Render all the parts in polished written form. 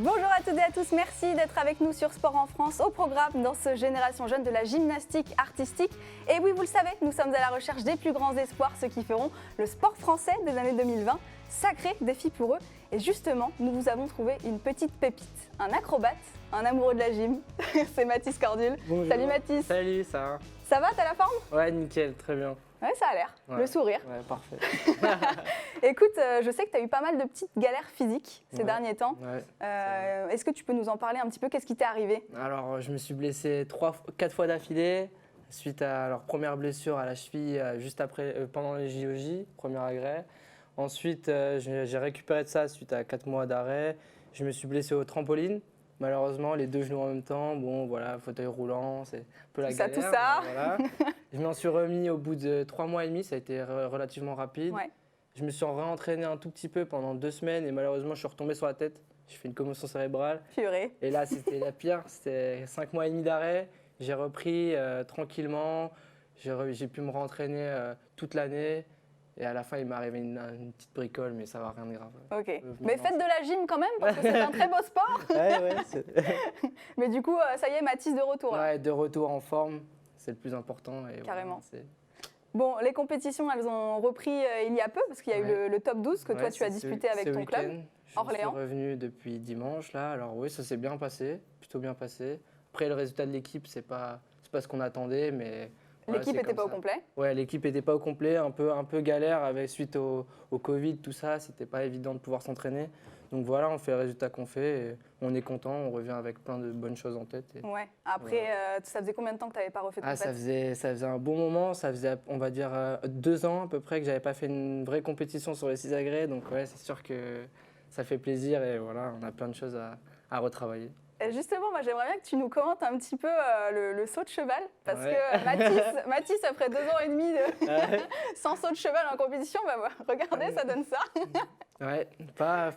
Bonjour à toutes et à tous, merci d'être avec nous sur Sport en France, au programme dans ce Génération Jeune de la gymnastique artistique. Et oui, vous le savez, nous sommes à la recherche des plus grands espoirs, ceux qui feront le sport français des années 2020. Sacré défi pour eux. Et justement, nous vous avons trouvé une petite pépite, un acrobate, un amoureux de la gym. C'est Mathis Cordule. Bonjour. Salut Mathis. Salut, ça va? Ça va, t'as la forme? Ouais, nickel, très bien. Ouais, ça a l'air, Ouais. le sourire. Ouais, parfait. Écoute, je sais que tu as eu pas mal de petites galères physiques ces Ouais. derniers temps. Ouais. Est-ce que tu peux nous en parler un petit peu? Qu'est-ce qui t'est arrivé? Alors, je me suis blessé 4 fois d'affilée suite à leur première blessure à la cheville juste après, pendant les JOJ, premier agrès. Ensuite, j'ai récupéré de ça suite à 4 mois d'arrêt. Je me suis blessé au trampoline. Malheureusement, les deux genoux en même temps. Bon, voilà, fauteuil roulant, c'est un peu la galère. Tout ça. Mais voilà. Je m'en suis remis au bout de 3 mois et demi. Ça a été relativement rapide. Ouais. Je me suis réentraîné un tout petit peu pendant 2 semaines et malheureusement, je suis retombé sur la tête. J'ai fait une commotion cérébrale. Purée. Et là, c'était la pire. C'était 5 mois et demi d'arrêt. J'ai repris tranquillement. J'ai pu me réentraîner toute l'année. Et à la fin, il m'est arrivé une petite bricole, mais ça va, rien de grave. Ok. Mais faites de la gym quand même, parce que c'est un très beau sport. Ouais, Mais du coup, ça y est, Mathis de retour. Là. ouais, de retour en forme, c'est le plus important. Et Carrément. voilà, Bon, les compétitions, elles ont repris il y a peu, parce qu'il y a eu Ouais. le top 12 que toi, tu as disputé avec ton club. Je Orléans. suis revenu depuis dimanche, là. Alors oui, ça s'est bien passé, plutôt bien passé. Après, le résultat de l'équipe, c'est pas ce qu'on attendait, mais... voilà, L'équipe c'est n'était comme pas au ça. complet. Ouais, l'équipe n'était pas au complet, un peu galère suite au Covid, tout ça. C'était pas évident de pouvoir s'entraîner. Donc voilà, on fait le résultat qu'on fait. Et on est content, on revient avec plein de bonnes choses en tête. Et... Ouais. Après, ça faisait combien de temps que tu n'avais pas refait de ça compète? faisait un bon moment. Ça faisait, on va dire, 2 ans à peu près que j'avais pas fait une vraie compétition sur les 6 agrès. Donc ouais, c'est sûr que ça fait plaisir. Et voilà, on a plein de choses à retravailler. Et justement, moi, j'aimerais bien que tu nous commentes un petit peu le saut de cheval. Parce Ouais. que Mathis, après 2 ans et demi sans saut de cheval en compétition, bah, regardez, ça donne ça. Ouais,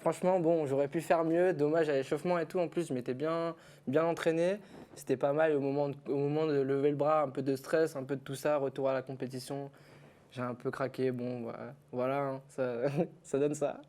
franchement, bon, j'aurais pu faire mieux. Dommage à l'échauffement et tout. En plus, je m'étais bien entraîné. C'était pas mal au moment de lever le bras, un peu de stress, un peu de tout ça, retour à la compétition. J'ai un peu craqué. Bon, voilà, hein, ça donne ça.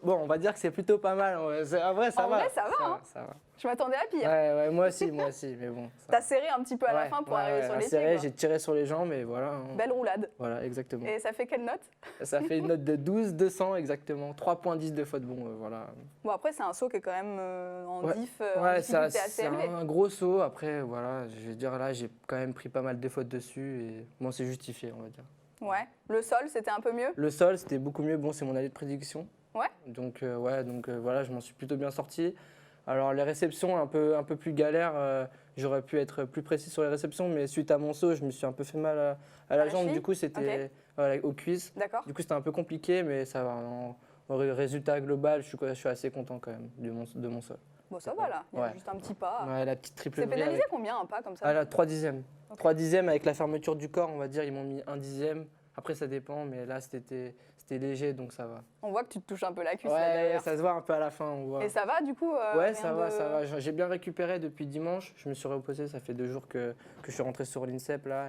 Bon, on va dire que c'est plutôt pas mal. En vrai, ça En va. vrai, ça va, hein. Ça va. Je m'attendais à pire. Ouais, moi aussi, mais bon. T'as serré un petit peu à la fin pour arriver sur les pieds. Quoi. J'ai tiré sur les jambes et voilà. Hein. Belle roulade. Voilà, exactement. Et ça fait quelle note? Ça fait une note de 12,200 exactement. 3,10 de faute. Bon, voilà. Bon, après, c'est un saut qui est quand même en Ouais. diff, en Ouais, difficulté assez c'est élevée. un gros saut. Après, voilà, je vais dire là, j'ai quand même pris pas mal de fautes dessus et bon, c'est justifié, on va dire. Ouais. Le sol, c'était un peu mieux? Le sol, c'était beaucoup mieux. Bon, c'est mon allée de prédiction. Ouais. Donc, voilà, je m'en suis plutôt bien sorti. Alors, les réceptions, un peu plus galère. J'aurais pu être plus précis sur les réceptions, mais suite à mon saut, je me suis un peu fait mal à la jambe. cheville. Du coup, c'était voilà, aux cuisses. D'accord. Du coup, c'était un peu compliqué, mais ça va. Au résultat global, je suis assez content quand même de mon sol. Bon, ça va là. Il y a Ouais. juste un petit pas. Ouais, la petite triple C'est vrille pénalisé avec- combien un pas comme ça? Ah là, 3 dixièmes. Ok. 3 dixièmes avec la fermeture du corps, on va dire, ils m'ont mis 1 dixième. Après, ça dépend, mais là, c'était léger, donc ça va. On voit que tu te touches un peu la cuisse là Ouais, derrière. ça se voit un peu à la fin, on voit. Et ça va du coup Ouais, rien ça va, de- ça va. J'ai bien récupéré depuis dimanche. Je me suis reposé, ça fait 2 jours que je suis rentré sur l'INSEP là,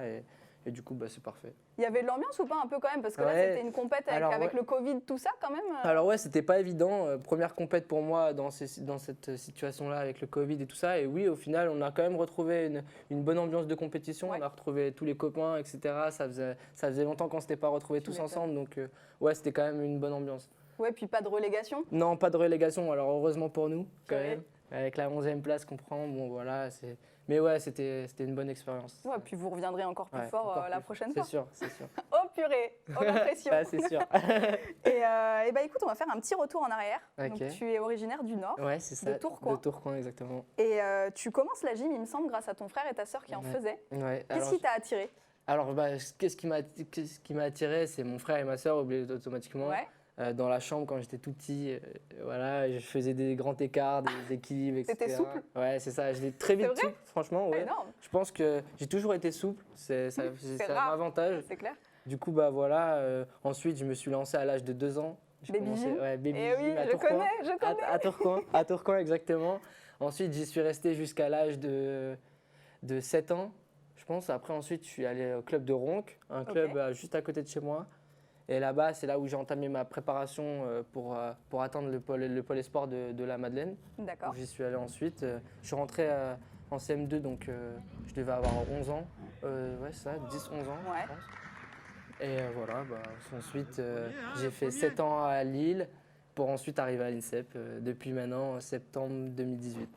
et du coup, c'est parfait. Il y avait de l'ambiance ou pas un peu quand même? Parce que là, Ouais. c'était une compète avec, Alors, avec ouais. le Covid, tout ça quand même. Alors ouais, c'était pas évident. Première compète pour moi dans cette situation-là avec le Covid et tout ça. Et oui, au final, on a quand même retrouvé une bonne ambiance de compétition. Ouais. On a retrouvé tous les copains, etc. Ça faisait longtemps qu'on s'était pas retrouvés Tu tous m'étonnes. ensemble. Donc ouais, c'était quand même une bonne ambiance. Ouais, puis pas de relégation. Non, pas de relégation. Alors heureusement pour nous, quand Ouais. même. Avec la 11e place qu'on prend, bon voilà. Mais ouais, c'était une bonne expérience. Ouais, puis vous reviendrez encore plus Ouais, fort encore la plus. prochaine fois. C'est sûr, c'est sûr. Oh purée, oh l'impression. Ouais, c'est sûr. Et bah écoute, on va faire un petit retour en arrière. Ok. Donc tu es originaire du Nord Ouais, c'est ça. De Tourcoing. De Tourcoing, exactement. et tu commences la gym, il me semble, grâce à ton frère et ta sœur qui en Ouais. faisaient. Ouais. Qu'est-ce qui t'a attiré? Alors, qu'est-ce qui m'a attiré, c'est mon frère et ma sœur, automatiquement. Ouais. Dans la chambre, quand j'étais tout petit, voilà, je faisais des grands écarts, des équilibres, etc. T'étais souple? Ouais, c'est ça. Je l'ai très vite C'est vrai souple, franchement. Ouais. Énorme, Je pense que j'ai toujours été souple. C'est un rare. avantage. c'est clair. Du coup, voilà. Ensuite, je me suis lancé à l'âge de 2 ans. J'ai Baby commencé, gym. ouais, baby Eh oui, gym à je Tourcoing. connais, je connais. À Tourcoing, à Tourcoing, exactement. Ensuite, j'y suis resté jusqu'à l'âge de 7 ans, je pense. Après, ensuite, je suis allé au club de Ronc, un club juste à côté de chez moi. Et là-bas, c'est là où j'ai entamé ma préparation pour atteindre le pôle espoir de la Madeleine. D'accord. J'y suis allé ensuite. Je suis rentré en CM2, donc je devais avoir 11 ans. Ouais, c'est ça, 10-11 ans, Ouais. je pense. Et voilà, ensuite, j'ai fait 7 ans à Lille pour ensuite arriver à l'INSEP depuis maintenant septembre 2018.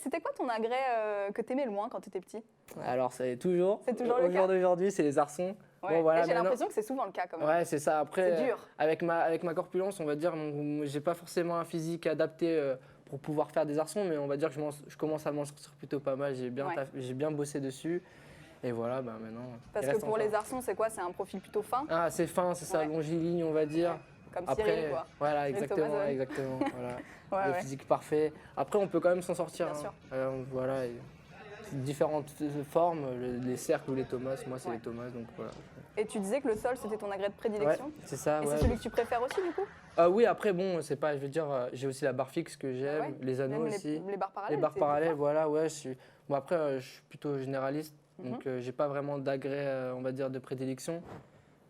C'était quoi ton agrès que t'aimais le moins quand t'étais petit? Alors, c'est toujours. C'est toujours le Au jour d'aujourd'hui, c'est les arçons. Ouais. Bon, voilà, Et j'ai maintenant- l'impression que c'est souvent le cas quand même. Ouais, c'est ça. Après, C'est dur. avec ma corpulence, on va dire, j'ai pas forcément un physique adapté pour pouvoir faire des arçons, mais on va dire que je commence à m'en sortir plutôt pas mal. Ouais. J'ai bien bossé dessus. Et voilà, maintenant. Parce il que reste pour encore. les arçons, c'est quoi? C'est un profil plutôt fin, Ah, c'est fin, c'est ça, Ouais. longiligne, on va dire. comme Après, Cyril, quoi. voilà, Cyril exactement, Thomason. exactement. Voilà. Ouais, Le ouais. physique parfait. Après, on peut quand même s'en sortir. Bien hein. sûr. Voilà. Différentes formes, les cercles ou les Thomas. Moi, c'est Ouais. les Thomas, donc voilà. Et tu disais que le sol, c'était ton agrès de Ouais, prédilection? c'est ça. Et ouais. c'est celui que tu préfères aussi, du coup? Oui, après, bon, c'est pas, je veux dire, j'ai aussi la barre fixe que j'aime, Ah ouais. les anneaux Même aussi. les barres parallèles? Les barres c'est parallèles, fort. voilà, ouais. Bon, après, je suis plutôt généraliste, Mhm. donc j'ai pas vraiment d'agrès, on va dire, de prédilection.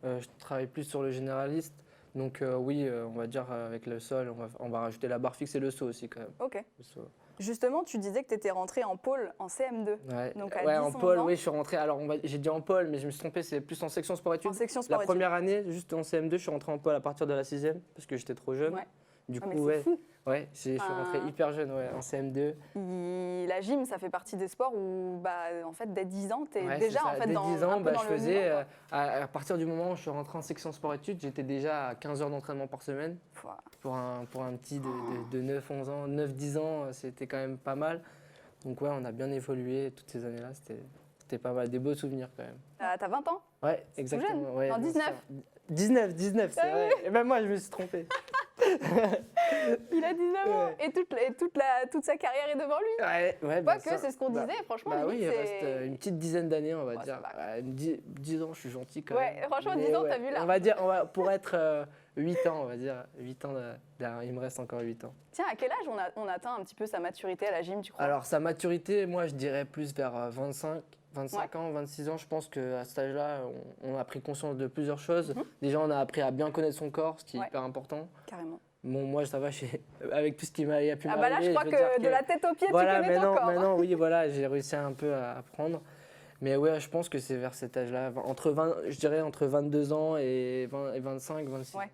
Je travaille plus sur le généraliste. Donc oui, on va dire avec le sol, on va rajouter la barre fixe et le saut aussi quand même. Ok. Le saut. Justement, tu disais que tu étais rentré en pôle en CM2. Ouais, Donc à ouais, 10, en 11 pôle, ans. oui, je suis rentré. Alors j'ai dit en pôle, mais je me suis trompé, c'est plus en section En sport-études. section La sport-études. première année, juste en CM2, je suis rentré en pôle à partir de la 6e parce que j'étais trop jeune. Ouais. Du Ah, coup, mais c'est ouais, fou. ouais, je suis rentré Enfin- hyper jeune, ouais, en CM2. La gym, ça fait partie des sports où, en fait, dès 10 ans, tu es Ouais, déjà c'est ça. en fait, Dès dans, 10 un ans, peu je dans le faisais, mouvement, quoi. à partir du moment où je suis rentré en section sport-études, j'étais déjà à 15 heures d'entraînement par semaine. Voilà. Pour un petit de 9-11 ans, 9-10 ans, c'était quand même pas mal. Donc ouais, on a bien évolué toutes ces années-là, c'était pas mal, des beaux souvenirs quand même. T'as 20 ans? Ouais, tout exactement. jeune. Ouais, Non, bien 19. sûr. 19, c'est Ah vrai. Et même moi, je me suis trompé. Il a 19 ans Ouais. et toute sa carrière est devant lui. Ouais, bien Quoique, sûr. c'est ce qu'on Bah, disait, franchement. Bah oui, limite, il c'est- reste une petite dizaine d'années, on va Ouais, dire. ça va. Ouais, 10 ans, je suis gentil quand Ouais, même. franchement, Mais 10 ans, t'as vu là. On va dire, pour être 8 ans, on va dire. 8 ans, il me reste encore 8 ans. Tiens, à quel âge on atteint un petit peu sa maturité à la gym, tu crois? Alors, sa maturité, moi, je dirais plus vers 25 ans, 26 ans. Je pense qu'à cet âge-là, on a pris conscience de plusieurs choses. Mhm. Déjà, on a appris à bien connaître son corps, ce qui est Ouais. hyper important. Carrément. Bon, moi, ça va, avec tout ce qui m'a pu Ah bah là, je m'arriver, crois veux que dire de la tête aux pieds, voilà, tu connais ton corps. maintenant, oui, voilà, j'ai réussi un peu à apprendre. Mais ouais, je pense que c'est vers cet âge-là, je dirais entre 22 ans et 25, 26. Ouais.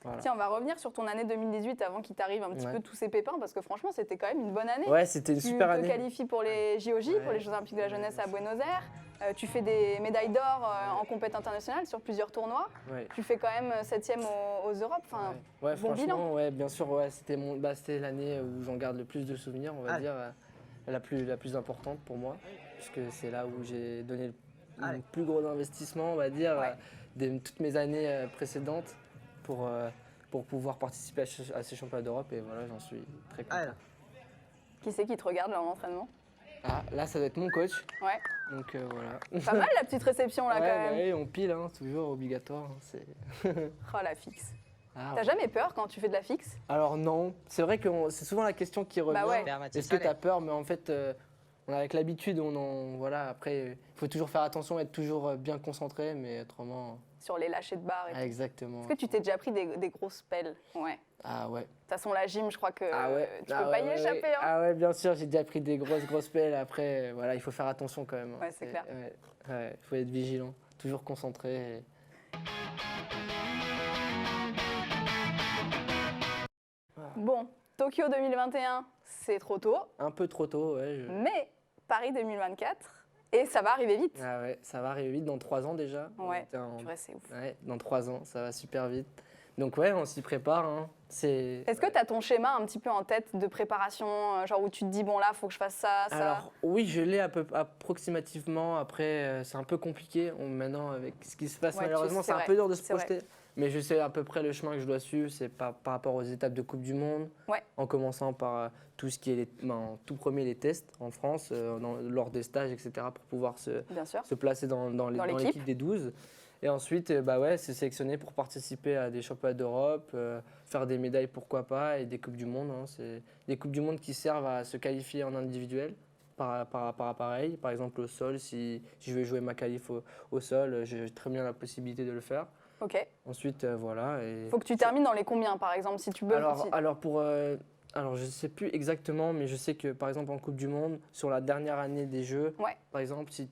Voilà. Tiens, on va revenir sur ton année 2018 avant qu'il t'arrive un petit Ouais. peu tous ces pépins, parce que franchement, c'était quand même une bonne année. Ouais, c'était une Tu super te année. qualifies pour les JOJ, pour les Ouais. Jeux Olympiques de la Jeunesse Ouais, à Buenos Aires. Tu fais des médailles d'or en compétition internationale sur plusieurs tournois. Ouais. Tu fais quand même 7e aux Europes. Enfin, Ouais, bon franchement, ouais, bien sûr, ouais, c'était l'année où j'en garde le plus de souvenirs, on va dire, la plus importante pour moi, puisque c'est là où j'ai donné le plus gros investissement, on va dire, Ouais. de toutes mes années précédentes pour pouvoir participer à ces championnats d'Europe, et voilà, j'en suis très content. qui c'est qui te regarde là en entraînement? Ah, là, ça doit être mon coach, Ouais. donc voilà. Pas mal la petite réception là Ouais, quand bah même. oui, on pile, hein, toujours obligatoire. Oh la fixe. Ah, T'as ouais. jamais peur quand tu fais de la fixe? Alors non, c'est vrai que c'est souvent la question qui revient. Bah ouais. Est-ce que tu as peur? Mais en fait, avec l'habitude, voilà, après, il faut toujours faire attention, être toujours bien concentré, mais autrement. Sur les lâchers de barre et tout. Exactement. Est-ce que tu t'es déjà pris des grosses pelles? Ouais. Ah ouais. De toute façon, la gym, je crois que Ah ouais. tu Ah peux ouais, pas y ouais, échapper. ouais. Hein. Ah ouais, bien sûr, j'ai déjà pris des grosses pelles. Après, voilà, il faut faire attention quand même. Hein. Ouais, c'est clair. Ouais, il faut être vigilant, toujours concentré. Bon, Tokyo 2021, c'est trop tôt, Un peu trop tôt, ouais. mais Paris 2024, et ça va arriver vite. Ah ouais, ça va arriver vite, dans 3 ans déjà. On Ouais, était en- purée, c'est ouf. Ouais, dans 3 ans, ça va super vite. Donc ouais, on s'y prépare. Hein. Est-ce que tu as ton schéma un petit peu en tête de préparation, genre où tu te dis, bon là, faut que je fasse ça, ça? Alors oui, je l'ai approximativement. Après, c'est un peu compliqué. Maintenant, avec ce qui se passe, Ouais, malheureusement, c'est c'est un vrai, peu dur de se c'est vrai. projeter. Mais je sais à peu près le chemin que je dois suivre. C'est par rapport aux étapes de Coupe du Monde. Ouais. En commençant par tout ce qui est en tout premier les tests en France, lors des stages, etc. pour pouvoir Bien sûr. se placer dans l'équipe. l'équipe des 12. Et ensuite, bah ouais, se sélectionner pour participer à des championnats d'Europe, faire des médailles, pourquoi pas, et des Coupes du Monde. Hein. C'est des Coupes du Monde qui servent à se qualifier en individuel par appareil. Par exemple, au sol, si je veux jouer ma qualif au sol, j'ai très bien la possibilité de le faire. Ok. Ensuite, voilà. Il faut que tu termines dans les combien, par exemple, si tu peux. Alors, je ne sais plus exactement, mais je sais que, par exemple, en Coupe du Monde, sur la dernière année des Jeux, Ouais. par exemple, si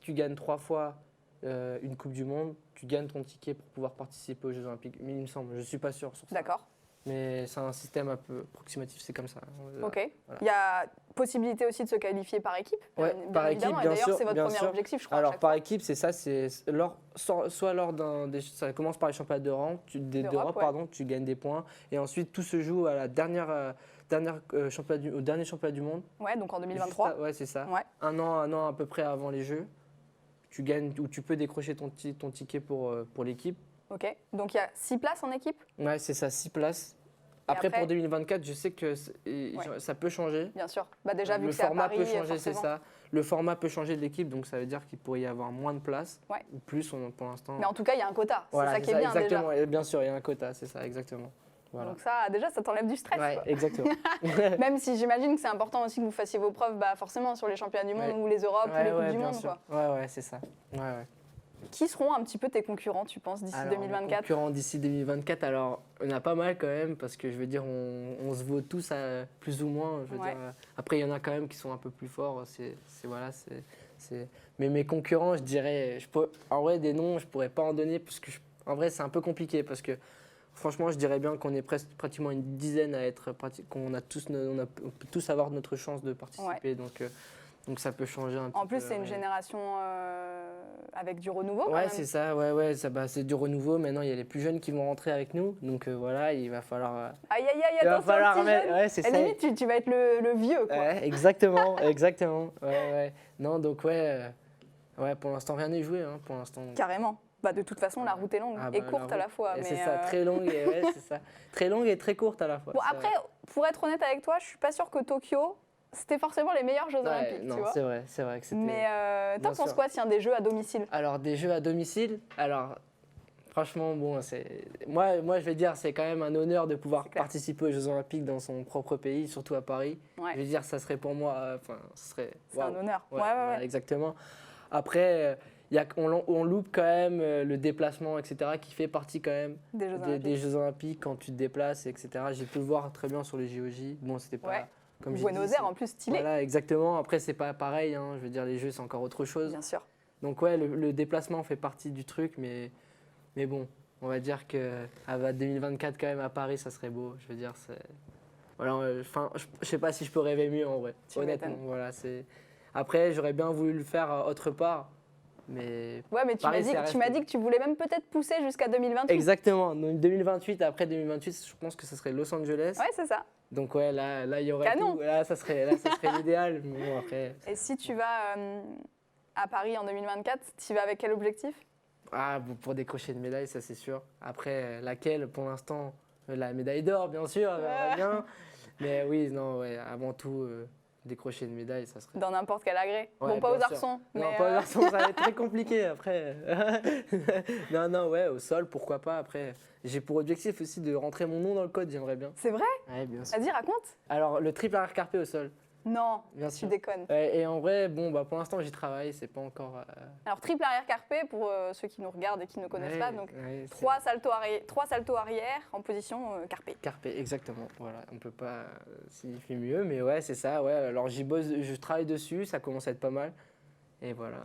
tu gagnes 3 fois une Coupe du Monde, tu gagnes ton ticket pour pouvoir participer aux Jeux Olympiques. Mais il me semble, je ne suis pas sûr sur ça. D'accord. Mais c'est un système un peu approximatif, c'est comme ça. Ok. Voilà. Il y a possibilité aussi de se qualifier par équipe. Ouais, par équipe, évidemment. Et bien d'ailleurs, sûr, c'est votre bien premier sûr. objectif, je crois. à Alors, chaque par fois. équipe, c'est ça, soit lors ça commence par les championnats d'Europe, D'Europe, ouais. pardon, tu gagnes des points. Et ensuite, tout se joue à la au dernier championnat du monde. Ouais, donc en 2023. Ouais, c'est ça. Ouais. Un an à peu près avant les Jeux. Tu gagnes, ou tu peux décrocher ton ticket pour l'équipe. Ok. Donc il y a 6 places en équipe. Ouais, c'est ça, 6 places. Et Après, après pour 2024, je sais que ça peut changer. Bien sûr. Bah déjà, vu Le que c'est à format Paris, peut changer, c'est forcément. ça. Le format peut changer de l'équipe, donc ça veut dire qu'il pourrait y avoir moins de places. Ouais. Ou plus, pour l'instant. Mais en tout cas, il y a un quota. Voilà, c'est ça qui est bien exactement. déjà. Et bien sûr, il y a un quota, c'est ça, exactement. Voilà. Donc ça, déjà, ça t'enlève du stress. Ouais, quoi. exactement. Même si j'imagine que c'est important aussi que vous fassiez vos preuves, bah forcément sur les championnats du monde Ouais. ou les Europes ou les Coupes du bien Monde. sûr. Quoi. Ouais, c'est ça. Ouais. Qui seront un petit peu tes concurrents, tu penses, d'ici Alors, 2024 les concurrents d'ici 2024, alors on a pas mal quand même, parce que je veux dire, on se vaut tous plus ou moins. Je veux Ouais. dire, après, il y en a quand même qui sont un peu plus forts. Mais mes concurrents, je dirais, en vrai, des noms, je pourrais pas en donner, parce que en vrai, c'est un peu compliqué, parce que franchement, je dirais bien qu'on est pratiquement une dizaine à être, qu'on a tous, on peut tous avoir notre chance de participer. Donc ça peut changer un petit peu. En plus, c'est une ouais. génération avec du renouveau. quand Ouais, même. c'est ça, c'est du renouveau. Maintenant, il y a les plus jeunes qui vont rentrer avec nous. Donc voilà, il va falloir. Aïe, aïe, aïe, il va attention, falloir le petit jeune. ouais, c'est Et ça. limite, tu vas être le vieux, quoi. Ouais, exactement, exactement. Ouais. Non, donc ouais, pour l'instant, rien n'est joué. Hein, pour l'instant. Carrément. Bah, de toute façon, la route est longue et courte à la fois. Et Mais c'est ça, très longue et ouais, c'est ça. Très longue et très courte à la fois. Bon, c'est après, vrai. pour être honnête avec toi, je suis pas sûre que Tokyo, c'était forcément les meilleurs Jeux Ouais, Olympiques, non, tu vois. c'est vrai que c'était. Mais t'en bien penses sûr. quoi, s'il y a des jeux à domicile? Alors, des jeux à domicile, alors franchement, bon, moi je vais dire, c'est quand même un honneur de pouvoir C'est clair. participer aux Jeux Olympiques dans son propre pays, surtout à Paris. Ouais. Je veux dire, ça serait pour moi, ce serait. C'est waouh. un honneur. Ouais, Ouais. voilà, exactement. Après, on loupe quand même le déplacement, etc., qui fait partie quand même Des Jeux des Olympiques. Jeux Olympiques quand tu te déplaces, etc. J'ai pu le voir très bien sur les JOJ. Bon, c'était pas Ouais. comme j'ai Buenos dit, Aires, en plus, stylé. Voilà, exactement. Après, c'est pas pareil. Hein. Je veux dire, les Jeux, c'est encore autre chose. Bien sûr. Donc ouais, le déplacement fait partie du truc, mais bon, on va dire que 2024 quand même à Paris, ça serait beau. Je veux dire, voilà, je sais pas si je peux rêver mieux en vrai. Tu Honnêtement, m'étonnes. voilà, Après, j'aurais bien voulu le faire autre part, mais Ouais, mais tu Paris, m'as c'est dit que tu voulais même peut-être pousser jusqu'à 2028. exactement. Donc 2028, après 2028, je pense que ce serait Los Angeles. Ouais, c'est ça. Donc ouais, là, il y aurait Canon. tout. Là, ça serait l'idéal. Mais bon, après, Et si tu vas à Paris en 2024, tu y vas avec quel objectif? pour décrocher une médaille, ça c'est sûr. Après, laquelle, pour l'instant, la médaille d'or, bien sûr, j'aimerais bien. Mais oui, non, ouais, avant tout, décrocher une médaille, ça serait. Dans n'importe quel agrès. Ouais, Bon, pas aux bien sûr. arçons. Non, mais, pas aux arçons, ça va être très compliqué après. Non, ouais, au sol, pourquoi pas. Après, j'ai pour objectif aussi de rentrer mon nom dans le code, j'aimerais bien. C'est vrai? Ouais, bien sûr. Vas-y, raconte. Alors, le triple arrière carpé au sol, Non, bien tu sûr. déconnes. Et en vrai, bon, pour l'instant, j'y travaille, c'est pas encore. Alors, triple arrière carpé, pour ceux qui nous regardent et qui ne connaissent ouais, pas, donc ouais, c'est- 3 saltos arrière en position carpé. Carpé, exactement. Voilà, on peut pas signifier mieux, mais ouais, c'est ça. Ouais, alors j'y bosse, je travaille dessus, ça commence à être pas mal. Et voilà,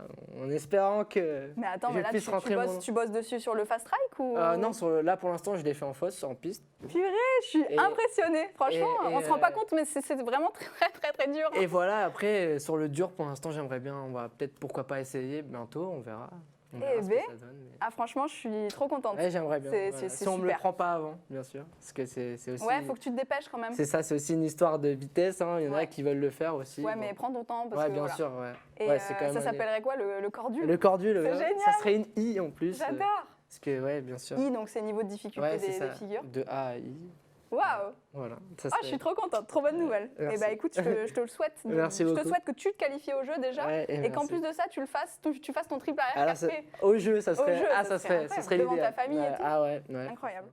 en espérant que. Mais attends, je mais là, puisse rentrer mon nom. tu bosses dessus sur le fast track ou Non, là pour l'instant, je l'ai fait en fosse, en piste. Purée, je suis Et- impressionnée. Franchement, et, on se rend pas compte, mais c'est vraiment très dur. Et voilà, après, sur le dur, pour l'instant, j'aimerais bien, on va peut-être, pourquoi pas essayer bientôt, on verra. On verra ce que ben, ça donne. Mais... Ah, franchement, je suis trop contente. Ouais, j'aimerais bien. c'est- Voilà. c'est Si on me le super. prend pas avant, bien sûr. Parce que c'est aussi. Ouais, faut que tu te dépêches quand même. C'est ça, c'est aussi une histoire de vitesse. Hein. Il y en a Ouais. qui veulent le faire aussi. Ouais, bon. mais prends ton temps. Parce Ouais, que, bien voilà. sûr, ouais. Et Ouais, c'est quand même ça un- s'appellerait quoi, le cordule? Le cordule, C'est ouais. génial. Ça serait une I en plus. J'adore. Parce que, ouais, bien sûr. I, donc c'est niveau de difficulté Ouais, c'est des ça. figures. De A à I. Waouh. Voilà. Ça Ah, je suis trop contente, trop bonne nouvelle. Merci. Et bah écoute, je te le souhaite. Merci je te beaucoup. souhaite que tu te qualifies au jeu déjà Ouais, et qu'en merci. plus de ça, tu fasses ton triple arrière Ah, là, carpé. au jeu, ça serait, jeu, ça serait incroyable. Devant l'idéal. ta famille et Ouais. tout. Ah ouais. Incroyable.